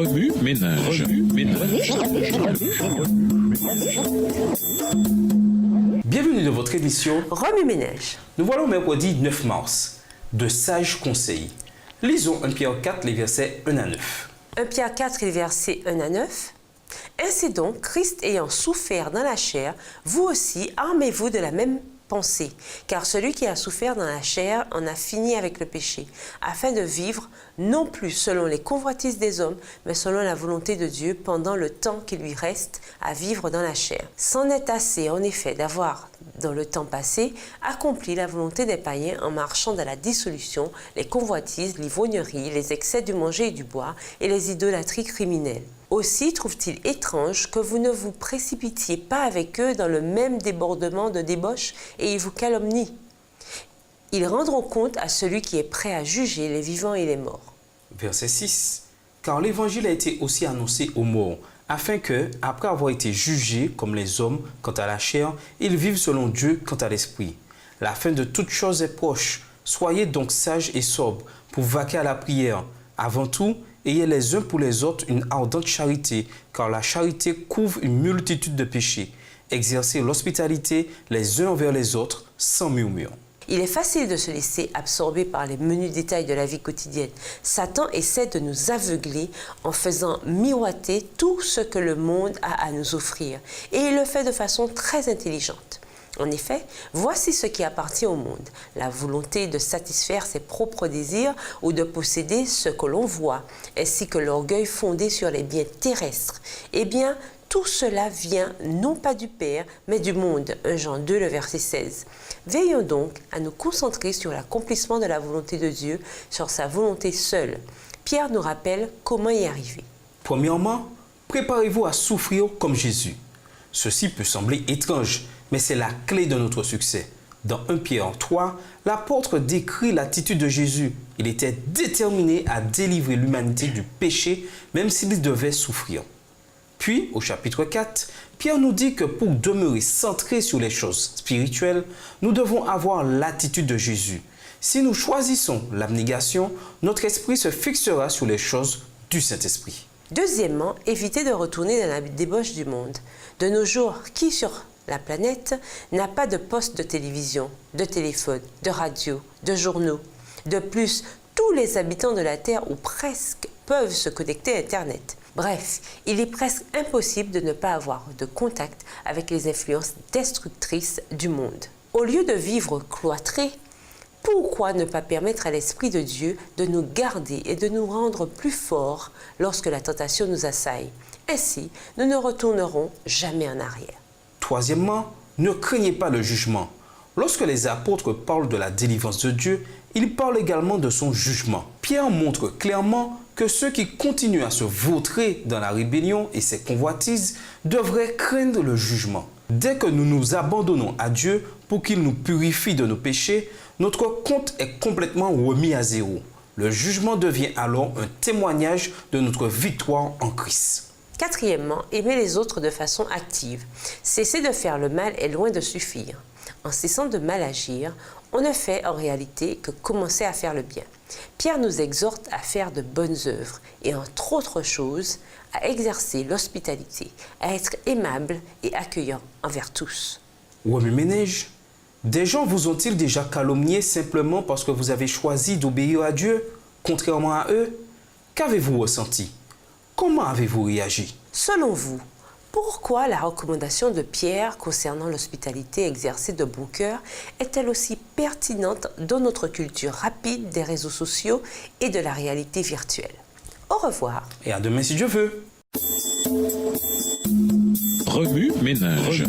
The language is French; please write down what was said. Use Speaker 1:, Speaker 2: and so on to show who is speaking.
Speaker 1: Remue ménage.
Speaker 2: Bienvenue dans votre émission
Speaker 3: Remue ménage.
Speaker 2: Nous voilà au mercredi 9 mars. De sages conseils. Lisons 1 Pierre 4, les versets 1 à 9.
Speaker 3: 1 Pierre 4, les versets 1 à 9. Ainsi donc, Christ ayant souffert dans la chair, vous aussi armez-vous de la même pensée, car celui qui a souffert dans la chair en a fini avec le péché, afin de vivre non plus selon les convoitises des hommes, mais selon la volonté de Dieu pendant le temps qui lui reste à vivre dans la chair. C'en est assez en effet d'avoir, dans le temps passé, accompli la volonté des païens en marchant dans la dissolution, les convoitises, l'ivrognerie, les excès du manger et du boire et les idolâtries criminelles. Aussi trouve-t-il étrange que vous ne vous précipitiez pas avec eux dans le même débordement de débauche et ils vous calomnient. Ils rendront compte à celui qui est prêt à juger les vivants et les morts.
Speaker 2: Verset 6. Car l'évangile a été aussi annoncé aux morts, afin que, après avoir été jugés comme les hommes quant à la chair, ils vivent selon Dieu quant à l'esprit. La fin de toute chose est proche. Soyez donc sages et sobres pour vaquer à la prière. Avant tout, ayez les uns pour les autres une ardente charité, car la charité couvre une multitude de péchés. Exercez l'hospitalité les uns envers les autres sans murmure.
Speaker 3: Il est facile de se laisser absorber par les menus détails de la vie quotidienne. Satan essaie de nous aveugler en faisant miroiter tout ce que le monde a à nous offrir. Et il le fait de façon très intelligente. En effet, voici ce qui appartient au monde, la volonté de satisfaire ses propres désirs ou de posséder ce que l'on voit, ainsi que l'orgueil fondé sur les biens terrestres. Eh bien, tout cela vient non pas du Père, mais du monde. 1 Jean 2, le verset 16. Veillons donc à nous concentrer sur l'accomplissement de la volonté de Dieu, sur sa volonté seule. Pierre nous rappelle comment y arriver.
Speaker 2: Premièrement, préparez-vous à souffrir comme Jésus. Ceci peut sembler étrange, mais c'est la clé de notre succès. Dans 1 Pierre 3, l'apôtre décrit l'attitude de Jésus. Il était déterminé à délivrer l'humanité du péché, même s'il devait souffrir. Puis, au chapitre 4, Pierre nous dit que pour demeurer centré sur les choses spirituelles, nous devons avoir l'attitude de Jésus. Si nous choisissons l'abnégation, notre esprit se fixera sur les choses du Saint-Esprit.
Speaker 3: Deuxièmement, évitez de retourner dans la débauche du monde. De nos jours, qui sur la planète n'a pas de poste de télévision, de téléphone, de radio, de journaux? De plus, tous les habitants de la Terre, ou presque, peuvent se connecter à Internet. Bref, il est presque impossible de ne pas avoir de contact avec les influences destructrices du monde. Au lieu de vivre cloîtrés, pourquoi ne pas permettre à l'Esprit de Dieu de nous garder et de nous rendre plus forts lorsque la tentation nous assaille? Ainsi, nous ne retournerons jamais en arrière.
Speaker 2: Troisièmement, ne craignez pas le jugement. Lorsque les apôtres parlent de la délivrance de Dieu, ils parlent également de son jugement. Pierre montre clairement que ceux qui continuent à se vautrer dans la rébellion et ses convoitises devraient craindre le jugement. Dès que nous nous abandonnons à Dieu pour qu'il nous purifie de nos péchés, notre compte est complètement remis à zéro. Le jugement devient alors un témoignage de notre victoire en Christ.
Speaker 3: Quatrièmement, aimer les autres de façon active. Cesser de faire le mal est loin de suffire. En cessant de mal agir, on ne fait en réalité que commencer à faire le bien. Pierre nous exhorte à faire de bonnes œuvres et, entre autres choses, à exercer l'hospitalité, à être aimable et accueillant envers tous.
Speaker 2: Remue ménage, des gens vous ont-ils déjà calomnié simplement parce que vous avez choisi d'obéir à Dieu, contrairement à eux? Qu'avez-vous ressenti? Comment avez-vous réagi?
Speaker 3: Selon vous, pourquoi la recommandation de Pierre concernant l'hospitalité exercée de bon cœur est-elle aussi pertinente dans notre culture rapide des réseaux sociaux et de la réalité virtuelle? Au revoir.
Speaker 2: Et à demain si Dieu veut.
Speaker 1: Remue ménage.